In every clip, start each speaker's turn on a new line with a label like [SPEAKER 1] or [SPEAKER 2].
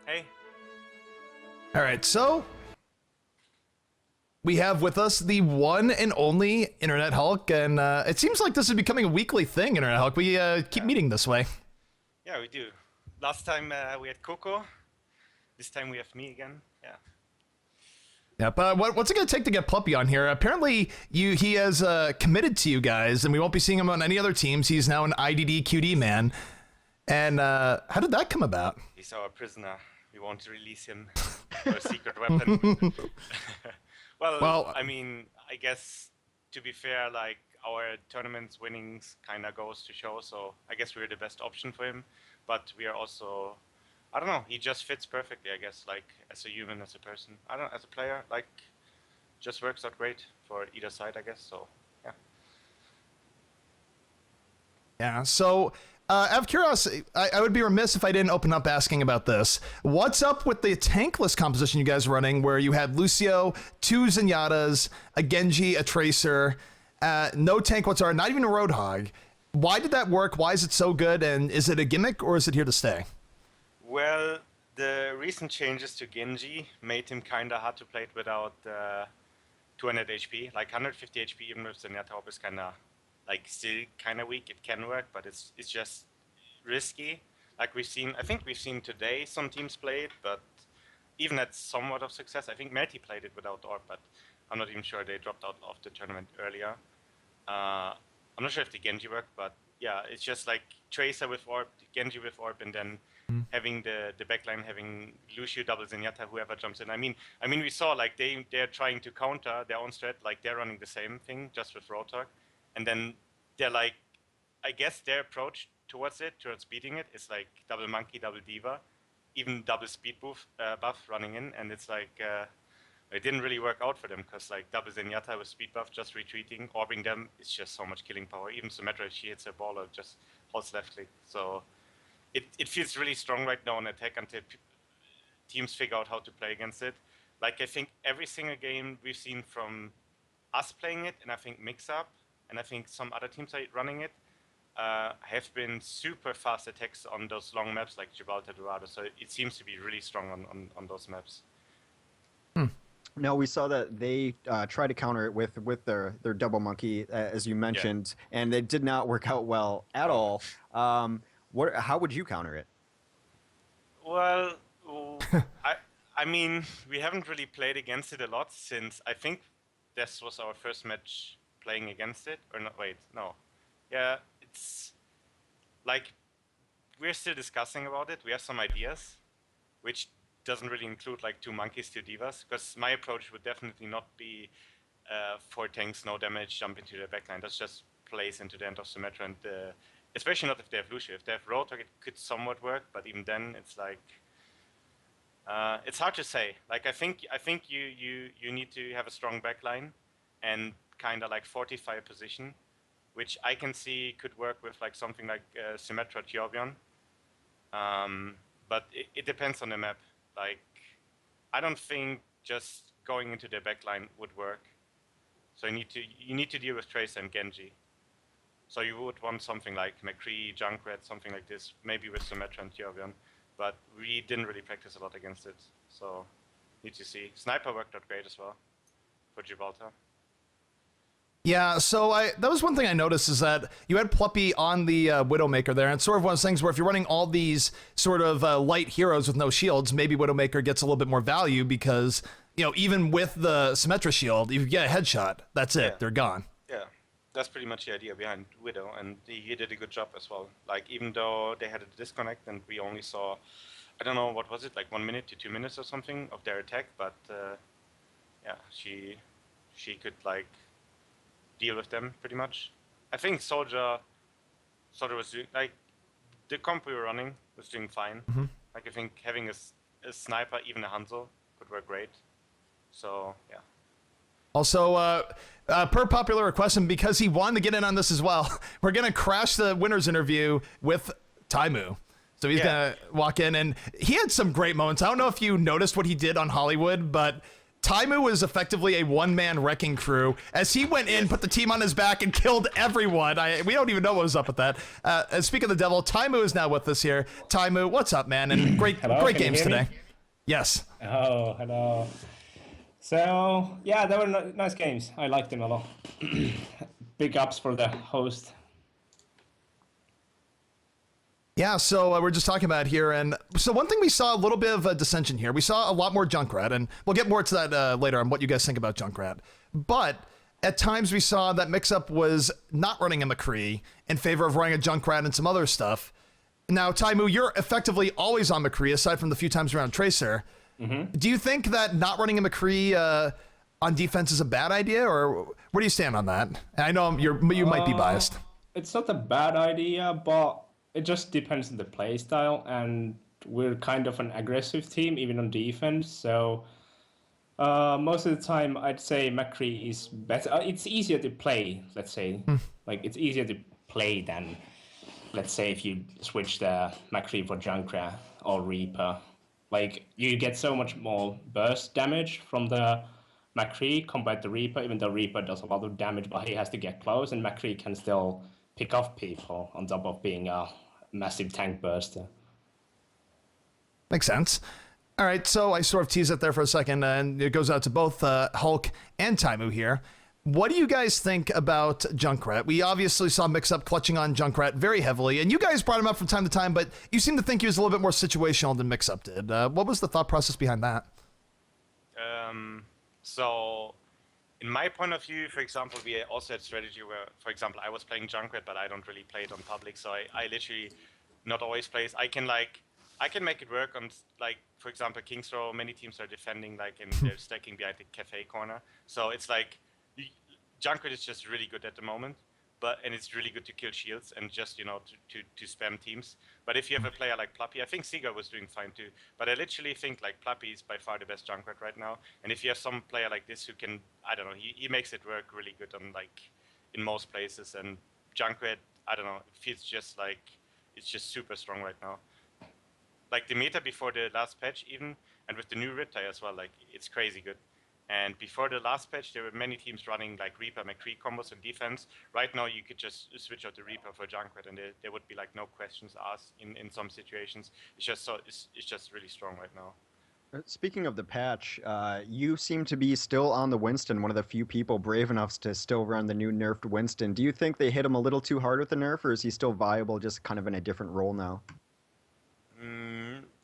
[SPEAKER 1] Hey.
[SPEAKER 2] All right, so we have with us the one and only Internet Hulk, and it seems like this is becoming a weekly thing, Internet Hulk. We keep meeting this way.
[SPEAKER 1] Yeah, we do. Last time we had Coco. This time we have me again. Yeah.
[SPEAKER 2] Yep. What's it going to take to get Puppy on here? Apparently, he has committed to you guys, and we won't be seeing him on any other teams. He's now an IDD QD man. And how did that come about?
[SPEAKER 1] He's our prisoner. We want to release him for a secret weapon. well, I mean, I guess to be fair, like our tournament's winnings kind of goes to show. So I guess we're the best option for him. But we are also, I don't know, he just fits perfectly, I guess, like as a human, as a person. I don't know, as a player, like just works out great for either side, I guess. So yeah.
[SPEAKER 2] Yeah. So. Out of curiosity, I would be remiss if I didn't open up asking about this. What's up with the tankless composition you guys are running, where you had Lucio, 2 Zenyatas, a Genji, a Tracer, no tank whatsoever, not even a Roadhog? Why did that work? Why is it so good? And is it a gimmick or is it here to stay?
[SPEAKER 1] Well, the recent changes to Genji made him kind of hard to play it without 200 HP. Like 150 HP even with Zenyatta is kind of like still kind of weak. It can work, but it's just risky. Like I think we've seen today some teams play it, but even had somewhat of success. I think Melty played it without Orb, but I'm not even sure they dropped out of the tournament earlier. I'm not sure if the Genji worked, but yeah, it's just like Tracer with Orb, Genji with Orb, and then having the backline, having Lucio double Zenyatta, whoever jumps in. I mean, we saw like they're trying to counter their own strat, like they're running the same thing just with Roadhog. And then they're like, I guess their approach towards beating it, is like double monkey, double diva, even double speed buff running in. And it's like, it didn't really work out for them because like double Zenyatta with speed buff, just retreating, orbing them, it's just so much killing power. Even Symmetra, if she hits a ball or just holds left click. So it feels really strong right now on attack until teams figure out how to play against it. Like I think every single game we've seen from us playing it, and I think Mix Up, and I think some other teams are running it, have been super fast attacks on those long maps like Gibraltar, Dorado. So it seems to be really strong on those maps.
[SPEAKER 3] No, we saw that they tried to counter it with their double monkey, as you mentioned, and it did not work out well at all. How would you counter it?
[SPEAKER 1] Well, I mean, we haven't really played against it a lot since I think this was our first match playing against it, or not? Wait, no. Yeah, it's like we're still discussing about it. We have some ideas, which doesn't really include like 2 monkeys, 2 divas, because my approach would definitely not be 4 tanks, no damage, jump into their backline. That's just plays into the end of Symmetra, and especially not if they have Lucio. If they have Roadhog, it could somewhat work, but even then, it's like it's hard to say. Like I think you need to have a strong backline and kind of like fortify a position, which I can see could work with like something like Symmetra Tiobion. But it depends on the map. Like, I don't think just going into the backline would work. So you need to deal with Tracer and Genji. So you would want something like McCree, Junkrat, something like this, maybe with Symmetra and Tiobion. But we didn't really practice a lot against it. So need to see. Sniper worked out great as well for Gibraltar.
[SPEAKER 2] Yeah, so that was one thing I noticed, is that you had Pluppy on the Widowmaker there, and it's sort of one of those things where if you're running all these sort of light heroes with no shields, maybe Widowmaker gets a little bit more value because, you know, even with the Symmetra shield, if you get a headshot, that's it, they're gone.
[SPEAKER 1] Yeah, that's pretty much the idea behind Widow, and he did a good job as well. Like, even though they had a disconnect and we only saw, I don't know, what was it, like 1 minute to 2 minutes or something of their attack, but yeah, she could like deal with them pretty much. I think Soldier was doing, like, the comp we were running was doing fine. Like I think having a sniper, even a Hanzo, could work great. So yeah.
[SPEAKER 2] Also, per popular request, and because he wanted to get in on this as well, we're gonna crash the winners interview with Taimu. So he's gonna walk in, and he had some great moments. I don't know if you noticed what he did on Hollywood, but Taimu was effectively a one-man wrecking crew as he went in, put the team on his back, and killed everyone. We don't even know what was up with that. And speaking of the devil, Taimu is now with us here. Taimu, what's up, man? And great games today. Yes.
[SPEAKER 4] Oh, hello. So, yeah, they were nice games. I liked them a lot. Big ups for the host.
[SPEAKER 2] Yeah, so we're just talking about here, and so one thing we saw a little bit of a dissension here. We saw a lot more Junkrat, and we'll get more to that later on what you guys think about Junkrat. But at times we saw that Mix-Up was not running a McCree in favor of running a Junkrat and some other stuff. Now, Taimu, you're effectively always on McCree, aside from the few times around Tracer. Mm-hmm. Do you think that not running a McCree on defense is a bad idea, or where do you stand on that? I know you might be biased.
[SPEAKER 4] It's not a bad idea, but it just depends on the play style, and we're kind of an aggressive team, even on defense. So most of the time, I'd say McCree is better. It's easier to play, let's say. Like, it's easier to play than, let's say, if you switch the McCree for Junkrat or Reaper. Like, you get so much more burst damage from the McCree compared to Reaper, even though Reaper does a lot of damage, but he has to get close, and McCree can still pick off people on top of being a massive tank burster.
[SPEAKER 2] Makes sense. All right, so I sort of teased it there for a second, and it goes out to both Hulk and Taimu here. What do you guys think about Junkrat? We obviously saw Mix-Up clutching on Junkrat very heavily, and you guys brought him up from time to time, but you seem to think he was a little bit more situational than Mix-Up did. What was the thought process behind that?
[SPEAKER 1] So, in my point of view, for example, we also had strategy where, for example, I was playing Junkrat, but I don't really play it on public, so I literally not always play. I can make it work on, like, for example, King's Row. Many teams are defending, like, and they're stacking behind the cafe corner. So it's like Junkrat is just really good at the moment, and it's really good to kill shields and just, to spam teams. But if you have a player like Pluppy, I think Seagull was doing fine too, but I literally think like Pluppy is by far the best Junkrat right now. And if you have some player like this who can, I don't know, he makes it work really good on, like, in most places. And Junkrat, I don't know, it feels just like it's just super strong right now. Like the meta before the last patch even, and with the new Riptide as well, like, it's crazy good. And before the last patch, there were many teams running like Reaper, McCree combos in defense. Right now, you could just switch out the Reaper for Junkrat, and there would be like no questions asked in some situations. It's just really strong right now.
[SPEAKER 3] Speaking of the patch, you seem to be still on the Winston, one of the few people brave enough to still run the new nerfed Winston. Do you think they hit him a little too hard with the nerf, or is he still viable, just kind of in a different role now?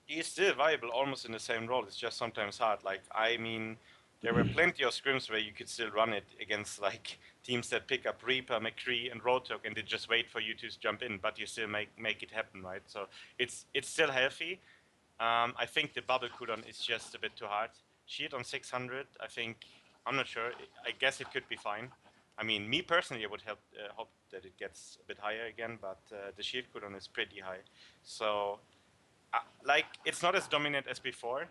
[SPEAKER 1] He's still viable, almost in the same role. It's just sometimes hard. Like, I mean, there were plenty of scrims where you could still run it against like teams that pick up Reaper, McCree, and Roadhog, and they just wait for you to jump in, but you still make it happen, right? So it's still healthy. I think the bubble cooldown is just a bit too hard. Shield on 600, I think, I'm not sure. I guess it could be fine. I mean, me personally, I would hope that it gets a bit higher again, but the shield cooldown is pretty high. So, like, it's not as dominant as before,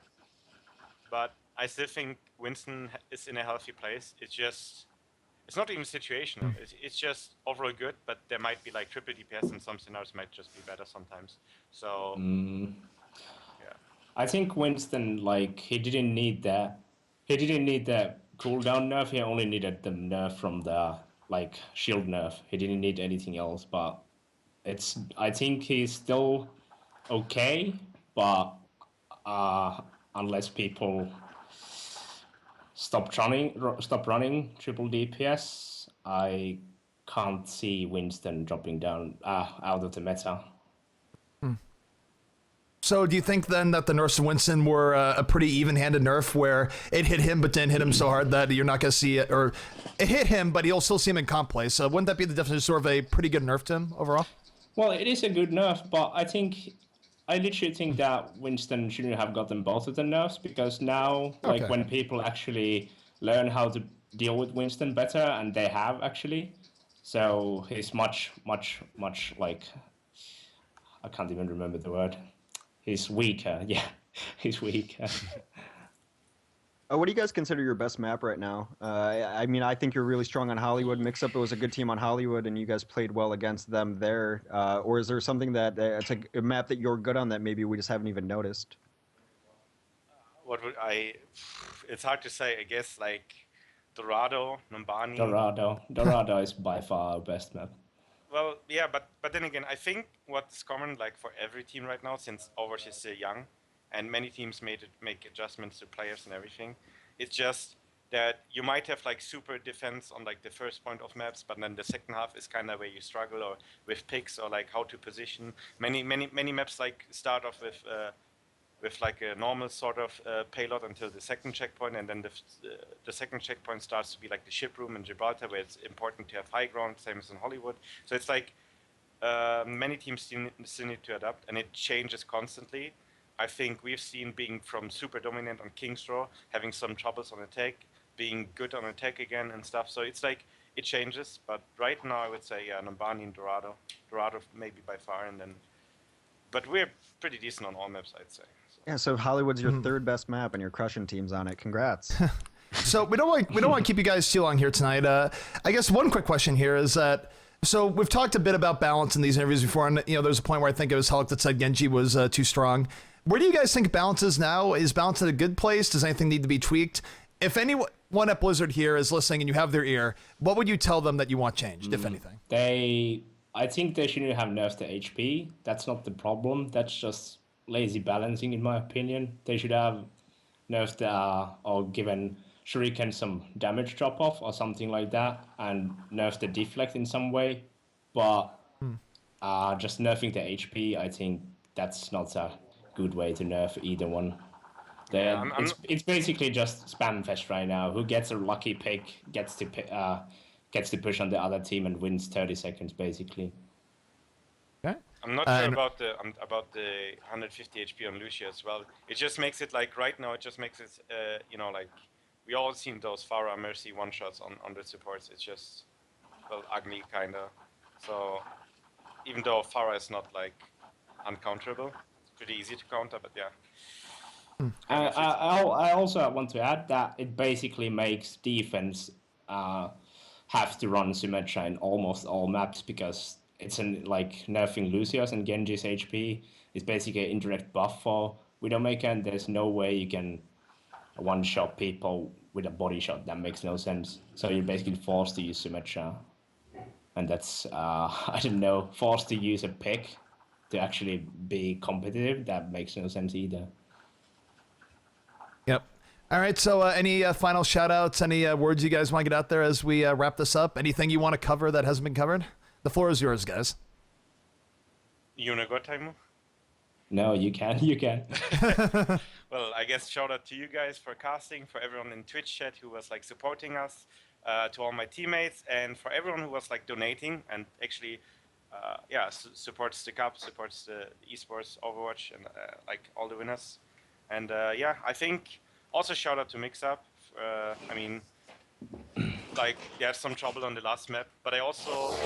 [SPEAKER 1] but I still think Winston is in a healthy place. It's not even situational. It's just overall good, but there might be like triple DPS, and some scenarios might just be better sometimes. So, yeah.
[SPEAKER 4] I think Winston, like, he didn't need the cooldown nerf. He only needed the nerf from the like shield nerf. He didn't need anything else. But I think he's still okay, but unless people stop running triple DPS, I can't see Winston dropping down out of the meta.
[SPEAKER 2] So do you think then that the nerfs to Winston were a pretty even-handed nerf where it hit him but didn't hit him so hard that you're not going to see it, or it hit him but you'll still see him in comp play? So wouldn't that be the definition of sort of a pretty good nerf to him overall?
[SPEAKER 4] Well, it is a good nerf, but I literally think that Winston shouldn't have gotten both of the nerfs, because now, like, when people actually learn how to deal with Winston better, and they have actually, so he's much, like, I can't even remember the word. He's weaker, yeah, he's weaker.
[SPEAKER 3] What do you guys consider your best map right now? I mean, I think you're really strong on Hollywood. Mix-Up, it was a good team on Hollywood, and you guys played well against them there. Or is there something that it's a map that you're good on that maybe we just haven't even noticed?
[SPEAKER 1] what would I? It's hard to say. I guess like Dorado, Numbani.
[SPEAKER 4] Dorado is by far our best map.
[SPEAKER 1] Well, yeah, but then again, I think what's common like for every team right now, since Overwatch is still young, and many teams make adjustments to players and everything, it's just that you might have like super defense on like the first point of maps, but then the second half is kind of where you struggle, or with picks, or like how to position. Many maps like start off with like a normal sort of payload until the second checkpoint, and then the second checkpoint starts to be like the ship room in Gibraltar, where it's important to have high ground, same as in Hollywood. So it's like many teams still need to adapt, and it changes constantly. I think we've seen being from super dominant on King's Row, having some troubles on attack, being good on attack again and stuff. So it's like it changes, but right now I would say Nambani and Dorado maybe by far, and then. But we're pretty decent on all maps, I'd say. So.
[SPEAKER 3] Yeah, so Hollywood's your third best map, and you're crushing teams on it. Congrats.
[SPEAKER 2] So we don't want to keep you guys too long here tonight. I guess one quick question here is that so we've talked a bit about balance in these interviews before, and there's a point where I think it was Hulk that said Genji was too strong. Where do you guys think balance is now? Is balance at a good place? Does anything need to be tweaked? If anyone at Blizzard here is listening and you have their ear, what would you tell them that you want changed, if anything?
[SPEAKER 4] I think they shouldn't have nerfed the HP. That's not the problem. That's just lazy balancing, in my opinion. They should have nerfed or given Shuriken some damage drop-off or something like that, and nerfed the deflect in some way. But just nerfing the HP, I think that's not a good way to nerf either one. It's basically just spam fest right now. Who gets a lucky pick gets to push on the other team and wins 30 seconds basically.
[SPEAKER 2] Okay.
[SPEAKER 1] I'm not sure about the 150 HP on Lucia as well. It just makes it like right now. It just makes it like we all seen those Pharah Mercy one shots on the supports. It's just ugly kinda. So even though Pharah is not like uncounterable, it's pretty easy to counter. But yeah.
[SPEAKER 4] I also want to add that it basically makes defense have to run Symmetra in almost all maps, because it's like nerfing Lucius and Genji's HP is basically an indirect buff for Widowmaker, and there's no way you can one-shot people with a body shot. That makes no sense. So you're basically forced to use Symmetra, and that's I don't know, forced to use a pick to actually be competitive. That makes no sense either.
[SPEAKER 2] Yep. All right, so any final shout-outs, any words you guys want to get out there as we wrap this up? Anything you want to cover that hasn't been covered? The floor is yours, guys.
[SPEAKER 1] You wanna go, Taimu?
[SPEAKER 4] No, you can.
[SPEAKER 1] Well, I guess shout out to you guys for casting, for everyone in Twitch chat who was like supporting us, to all my teammates, and for everyone who was like donating and actually supports the cup, supports the esports, Overwatch, and like all the winners. And I think also shout out to Mixup. I mean, like they had some trouble on the last map, but I also,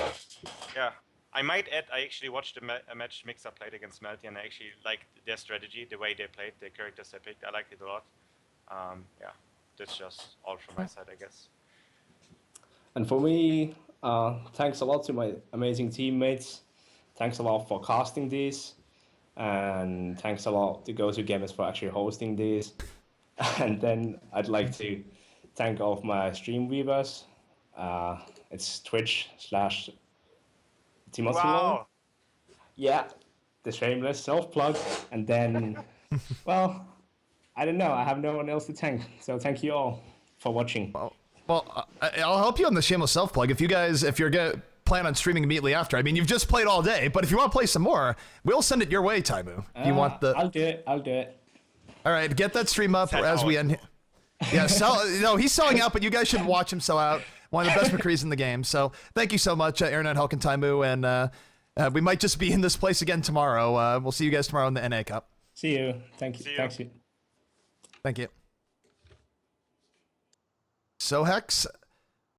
[SPEAKER 1] I might add, I actually watched a match Mixup played against Melty, and I actually liked their strategy, the way they played, the characters they picked. I liked it a lot. That's just all from my side, I guess.
[SPEAKER 4] And for me, thanks a lot to my amazing teammates. Thanks a lot for casting these. And thanks a lot to GosuGamers for actually hosting this. And then I'd like to thank all of my stream viewers. It's Twitch/Timothy.
[SPEAKER 1] Wow.
[SPEAKER 4] Yeah, the shameless self-plug. And then, well, I don't know. I have no one else to thank. So thank you all for watching.
[SPEAKER 2] Well, I'll help you on the shameless self-plug. If you're going to plan on streaming immediately after, I mean, you've just played all day, but if you want to play some more, we'll send it your way, Taimu. If you want the...
[SPEAKER 4] I'll do it.
[SPEAKER 2] All right, get that stream up as we end. Yeah, no, he's selling out, but you guys should watch him sell out. One of the best McCrees in the game. So thank you so much, INTERNETHULK and Taimou, and we might just be in this place again tomorrow. We'll see you guys tomorrow in the NA Cup.
[SPEAKER 4] See you. Thank you.
[SPEAKER 1] See you.
[SPEAKER 2] Thank you. So Hex,